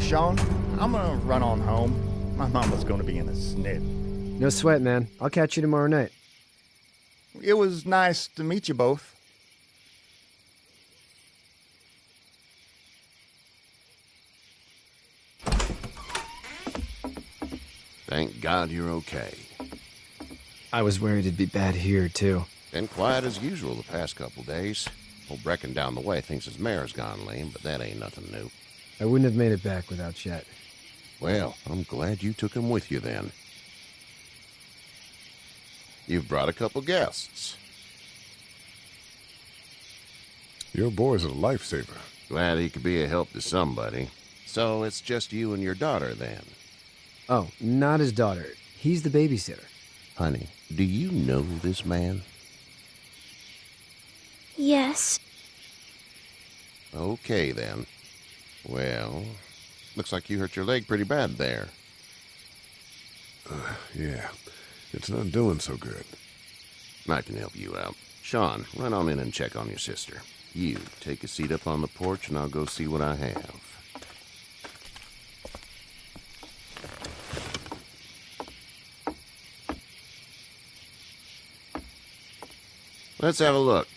Sean. I'm gonna run on home. My mama's gonna be in a snit. No sweat, man. I'll catch you tomorrow night. It was nice to meet you both. Thank God you're okay. I was worried it'd be bad here, too. Been quiet as usual the past couple days. Old Brecken down the way thinks his mare's gone lame, but that ain't nothing new. I wouldn't have made it back without Chet. Well, I'm glad you took him with you then. You've brought a couple guests. Your boy's a lifesaver. Glad he could be a help to somebody. So it's just you and your daughter then? Oh, not his daughter. He's the babysitter. Honey, do you know this man? Yes. Okay then. Well, looks like you hurt your leg pretty bad there. Yeah, it's not doing so good. I can help you out. Sean, run on in and check on your sister. You, take a seat up on the porch and I'll go see what I have. Let's have a look.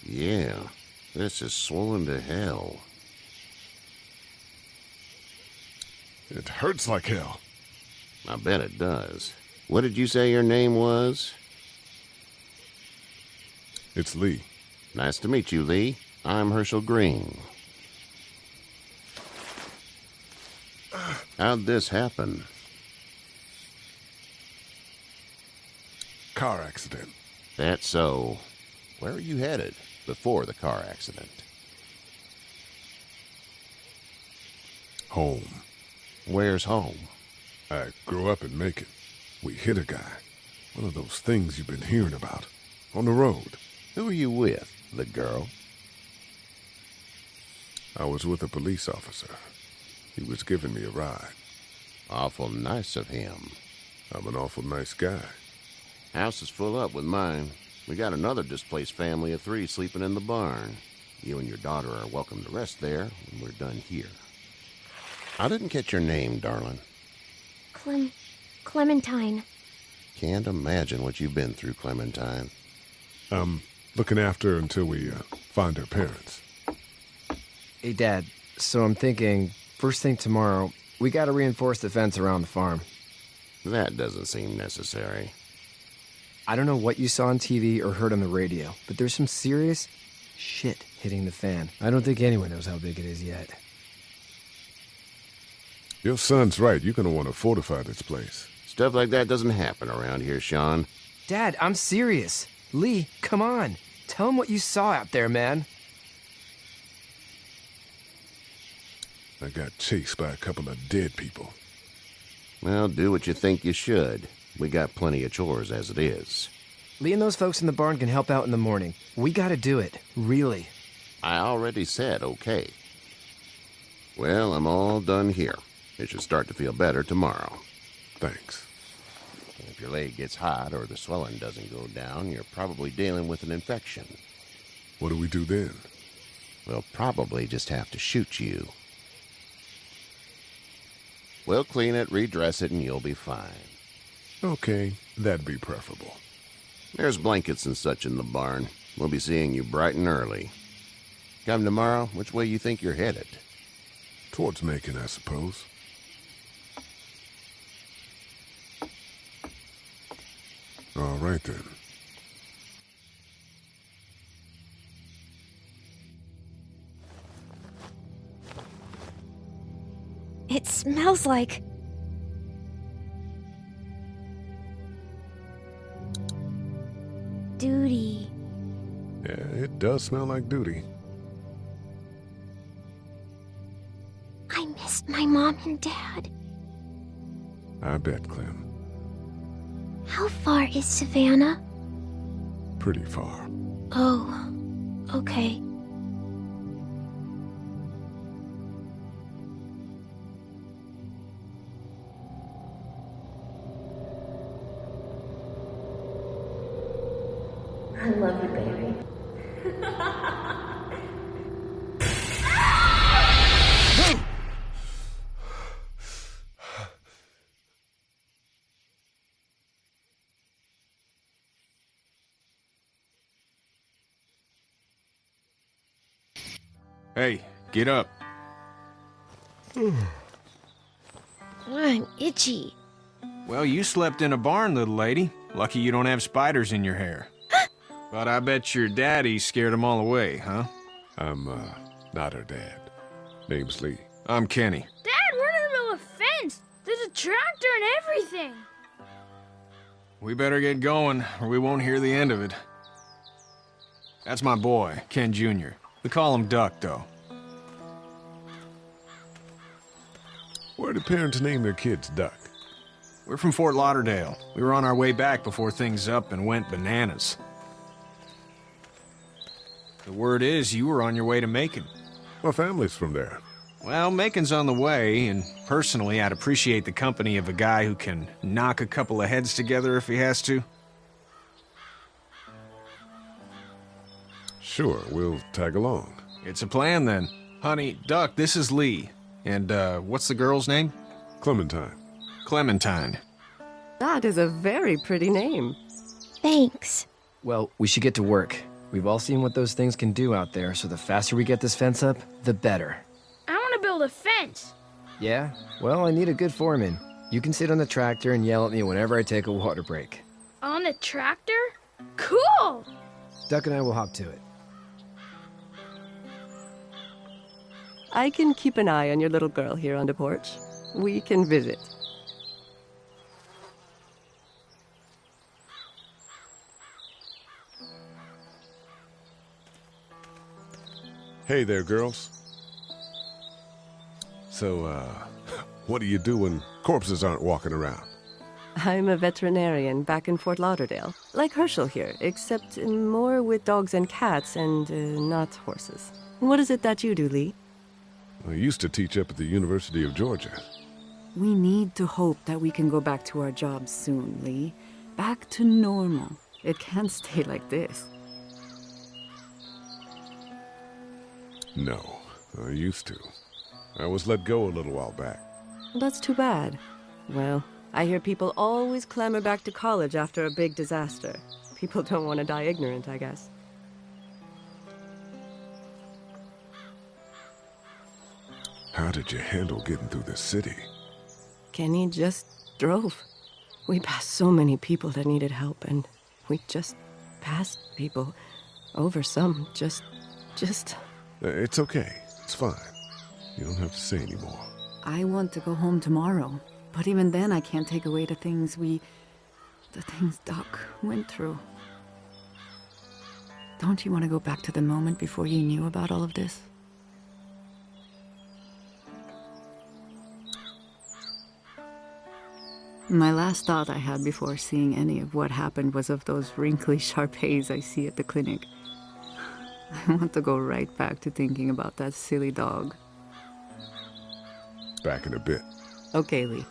Yeah, this is swollen to hell. It hurts like hell. I bet it does. What did you say your name was? It's Lee. Nice to meet you, Lee. I'm Herschel Green. How'd this happen? Car accident. That's so. Where are you headed before the car accident? Home. Where's home? I grew up in Macon. We hit a guy. One of those things you've been hearing about. On the road. Who are you with? The girl? I was with a police officer. He was giving me a ride. Awful nice of him. I'm an awful nice guy. House is full up with mine. We got another displaced family of 3 sleeping in the barn. You and your daughter are welcome to rest there when we're done here. I didn't catch your name, darling. Clementine. Can't imagine what you've been through, Clementine. I'm looking after her until we find her parents. Hey, Dad. So I'm thinking, first thing tomorrow, we gotta reinforce the fence around the farm. That doesn't seem necessary. I don't know what you saw on TV or heard on the radio, but there's some serious shit hitting the fan. I don't think anyone knows how big it is yet. Your son's right. You're gonna want to fortify this place. Stuff like that doesn't happen around here, Sean. Dad, I'm serious. Lee, come on. Tell him what you saw out there, man. I got chased by a couple of dead people. Well, do what you think you should. We got plenty of chores as it is. Lee and those folks in the barn can help out in the morning. We gotta do it. Really. I already said okay. Well, I'm all done here. It should start to feel better tomorrow. Thanks. If your leg gets hot or the swelling doesn't go down, you're probably dealing with an infection. What do we do then? We'll probably just have to shoot you. We'll clean it, redress it, and you'll be fine. Okay, that'd be preferable. There's blankets and such in the barn. We'll be seeing you bright and early. Come tomorrow, which way you think you're headed? Towards Macon, I suppose. All right, then. It smells like... duty. Yeah, it does smell like duty. I missed my mom and dad. I bet, Clem. How far is Savannah? Pretty far. Oh, okay. I love you, baby. Hey, get up. I'm itchy. Well, you slept in a barn, little lady. Lucky you don't have spiders in your hair. But I bet your daddy scared them all away, huh? I'm, not her dad. Name's Lee. I'm Kenny. Dad, we're in the middle of a fence. There's a tractor and everything. We better get going, or we won't hear the end of it. That's my boy, Ken Jr. We call him Duck, though. Where do parents name their kids Duck? We're from Fort Lauderdale. We were on our way back before things up and went bananas. The word is you were on your way to Macon. My family's from there. Well, Macon's on the way, and personally, I'd appreciate the company of a guy who can knock a couple of heads together if he has to. Sure, we'll tag along. It's a plan, then. Honey, Duck, this is Lee. And, what's the girl's name? Clementine. Clementine. That is a very pretty name. Thanks. Well, we should get to work. We've all seen what those things can do out there, so the faster we get this fence up, the better. I want to build a fence. Yeah? Well, I need a good foreman. You can sit on the tractor and yell at me whenever I take a water break. On the tractor? Cool! Duck and I will hop to it. I can keep an eye on your little girl here on the porch. We can visit. Hey there, girls. So, what do you do when corpses aren't walking around? I'm a veterinarian back in Fort Lauderdale. Like Herschel here, except more with dogs and cats and not horses. What is it that you do, Lee? I used to teach up at the University of Georgia. We need to hope that we can go back to our jobs soon, Lee. Back to normal. It can't stay like this. No, I used to. I was let go a little while back. That's too bad. Well, I hear people always clamor back to college after a big disaster. People don't want to die ignorant, I guess. How did you handle getting through the city? Kenny just drove. We passed so many people that needed help, and we just passed people. Over some, just... It's okay. It's fine. You don't have to say anymore. I want to go home tomorrow. But even then, I can't take away the things Doc went through. Don't you want to go back to the moment before you knew about all of this? My last thought I had before seeing any of what happened was of those wrinkly Shar-Peis I see at the clinic. I want to go right back to thinking about that silly dog. Back in a bit. Okay, Lee.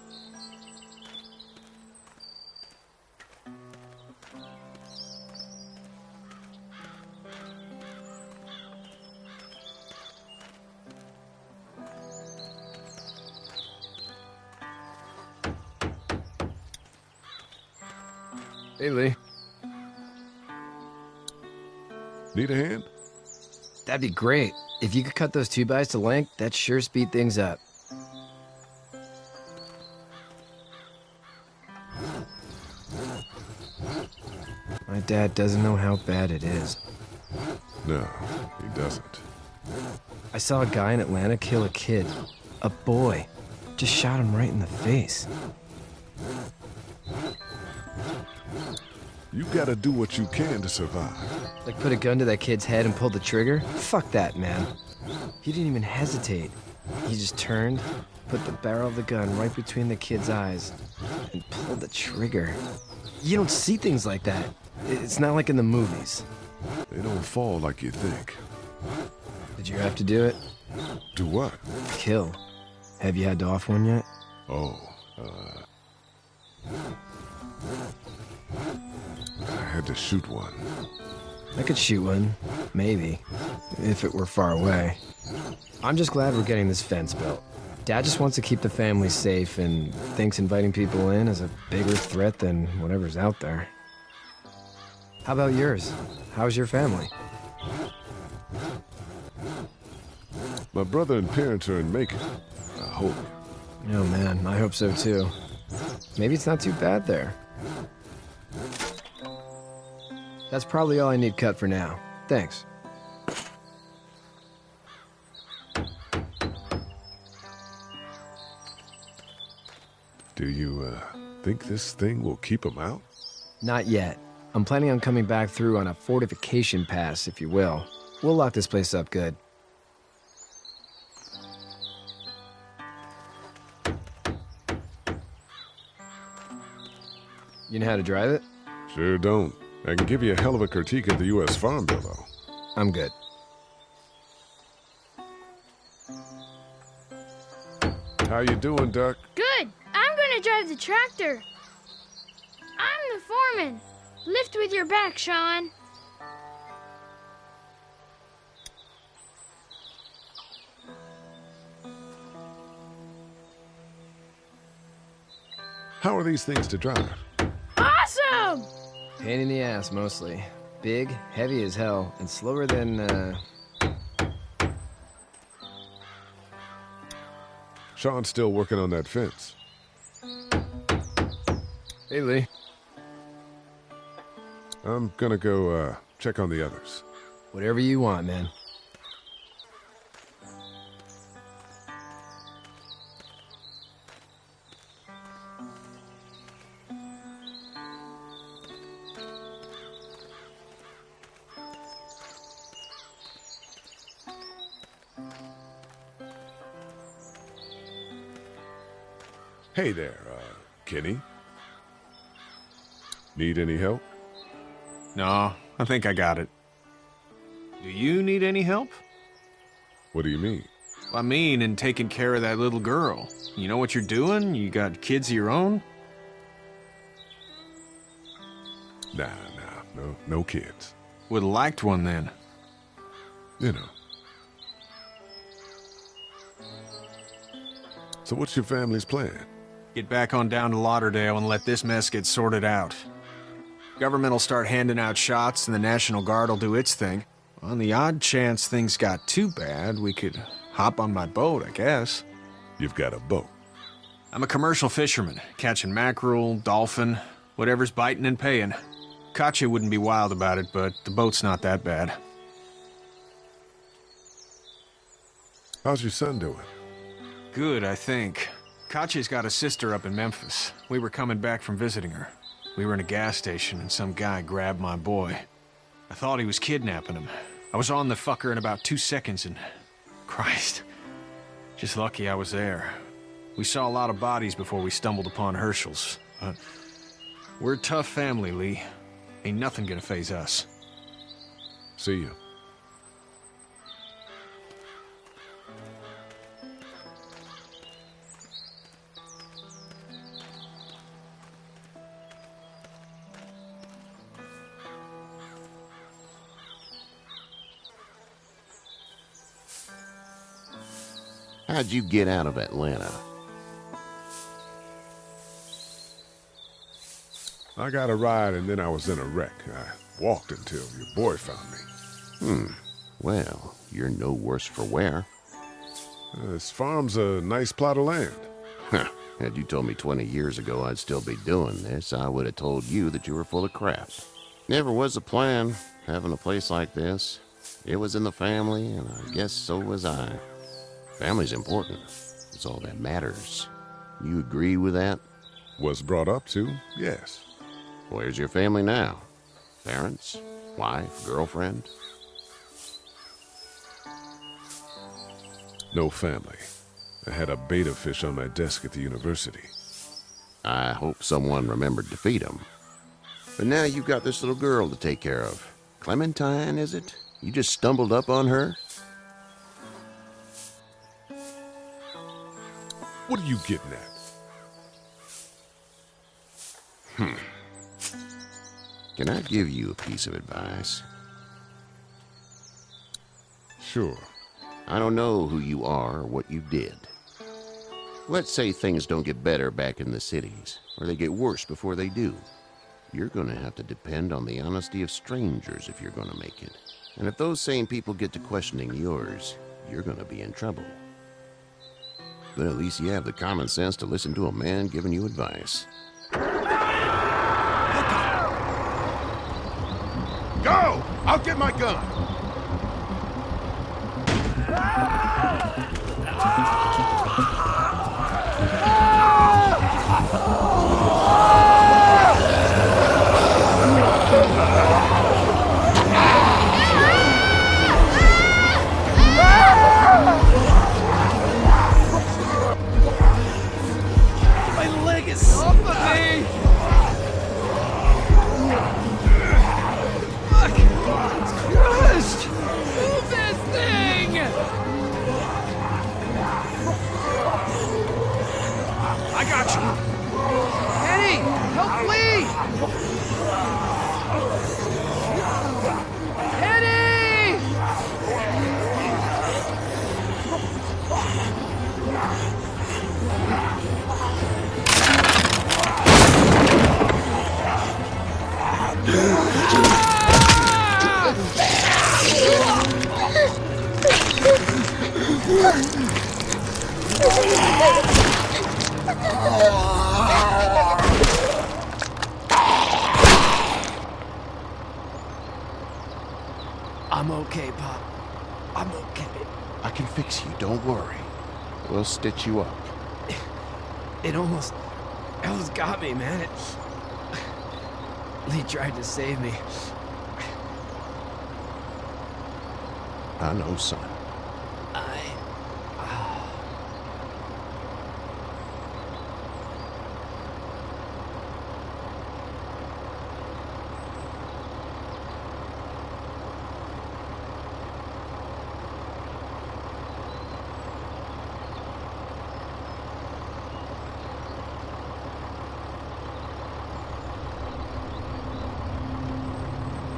Hey, Lee. Need a hand? That'd be great. If you could cut those 2x to length, that'd sure speed things up. My dad doesn't know how bad it is. No, he doesn't. I saw a guy in Atlanta kill a kid. A boy. Just shot him right in the face. You gotta do what you can to survive. Like put a gun to that kid's head and pull the trigger? Fuck that, man. He didn't even hesitate. He just turned, put the barrel of the gun right between the kid's eyes, and pulled the trigger. You don't see things like that. It's not like in the movies. They don't fall like you think. Did you have to do it? Do what? Kill. Have you had to off one yet? Oh, I had to shoot one. I could shoot one. Maybe. If it were far away. I'm just glad we're getting this fence built. Dad just wants to keep the family safe and thinks inviting people in is a bigger threat than whatever's out there. How about yours? How's your family? My brother and parents are in Macon. I hope. Oh man, I hope so too. Maybe it's not too bad there. That's probably all I need cut for now. Thanks. Do you, think this thing will keep them out? Not yet. I'm planning on coming back through on a fortification pass, if you will. We'll lock this place up good. You know how to drive it? Sure don't. I can give you a hell of a critique of the U.S. Farm Bill, though. I'm good. How you doing, Duck? Good. I'm gonna drive the tractor. I'm the foreman. Lift with your back, Sean. How are these things to drive? Awesome! Pain in the ass, mostly. Big, heavy as hell, and slower than, Sean's still working on that fence. Hey, Lee. I'm gonna go, check on the others. Whatever you want, man. Hey there, Kenny. Need any help? No, I think I got it. Do you need any help? What do you mean? I mean, in taking care of that little girl. You know what you're doing? You got kids of your own? Nah, no kids. Would've liked one then. You know. So what's your family's plan? Get back on down to Lauderdale and let this mess get sorted out. Government will start handing out shots and the National Guard will do its thing. On the odd chance things got too bad, we could hop on my boat, I guess. You've got a boat. I'm a commercial fisherman, catching mackerel, dolphin, whatever's biting and paying. Katya wouldn't be wild about it, but the boat's not that bad. How's your son doing? Good, I think. Katya's got a sister up in Memphis. We were coming back from visiting her. We were in a gas station and some guy grabbed my boy. I thought he was kidnapping him. I was on the fucker in about 2 seconds and... Christ. Just lucky I was there. We saw a lot of bodies before we stumbled upon Herschel's. But we're a tough family, Lee. Ain't nothing gonna faze us. See you. How'd you get out of Atlanta? I got a ride and then I was in a wreck. I walked until your boy found me. Well, you're no worse for wear. This farm's a nice plot of land. Huh. Had you told me 20 years ago I'd still be doing this, I would have told you that you were full of crap. Never was a plan, having a place like this. It was in the family, and I guess so was I. Family's important. It's all that matters. You agree with that? Was brought up to, yes. Where's your family now? Parents? Wife? Girlfriend? No family. I had a betta fish on my desk at the university. I hope someone remembered to feed him. But now you've got this little girl to take care of. Clementine, is it? You just stumbled up on her? What are you getting at? Can I give you a piece of advice? Sure. I don't know who you are or what you did. Let's say things don't get better back in the cities, or they get worse before they do. You're gonna have to depend on the honesty of strangers if you're gonna make it. And if those same people get to questioning yours, you're gonna be in trouble. But at least you have the common sense to listen to a man giving you advice. Go! I'll get my gun! My leg is off of me! Fuck! It's crushed! Move this thing! I got you. Eddie! Help Lee! Eddie! I'm okay, Pop. I'm okay. I can fix you, don't worry. We'll stitch you up. It almost got me, man. Lee tried to save me. I know, son.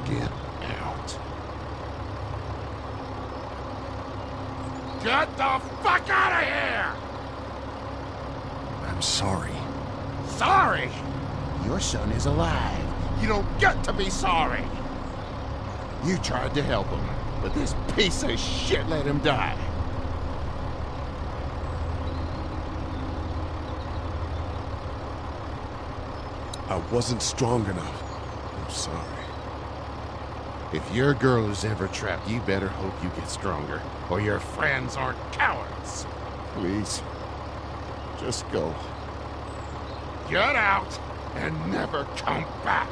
Get out. Get the fuck out of here! I'm sorry. Sorry? Your son is alive. You don't get to be sorry. You tried to help him, but this piece of shit let him die. I wasn't strong enough. I'm sorry. If your girl is ever trapped, you better hope you get stronger, or your friends aren't cowards. Please, just go. Get out and never come back.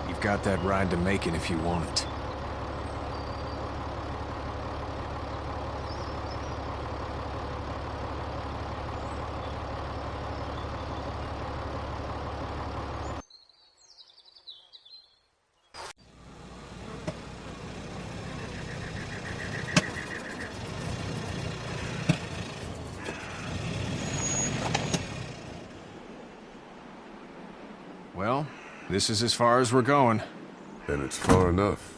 You've got that ride to Macon if you want it. Well, this is as far as we're going. And it's far enough.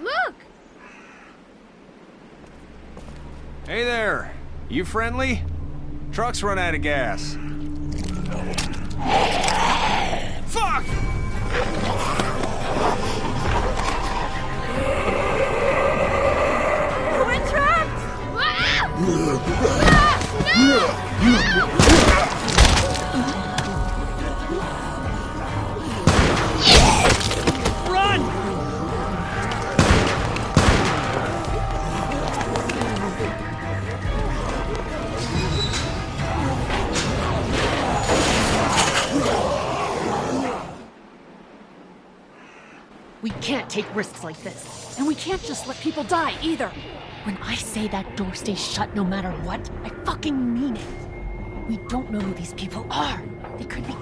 Look! Hey there! You friendly? Truck's run out of gas. Fuck! We're trapped! We can't take risks like this. And we can't just let people die, either. When I say that door stays shut no matter what, I fucking mean it. We don't know who these people are. They could be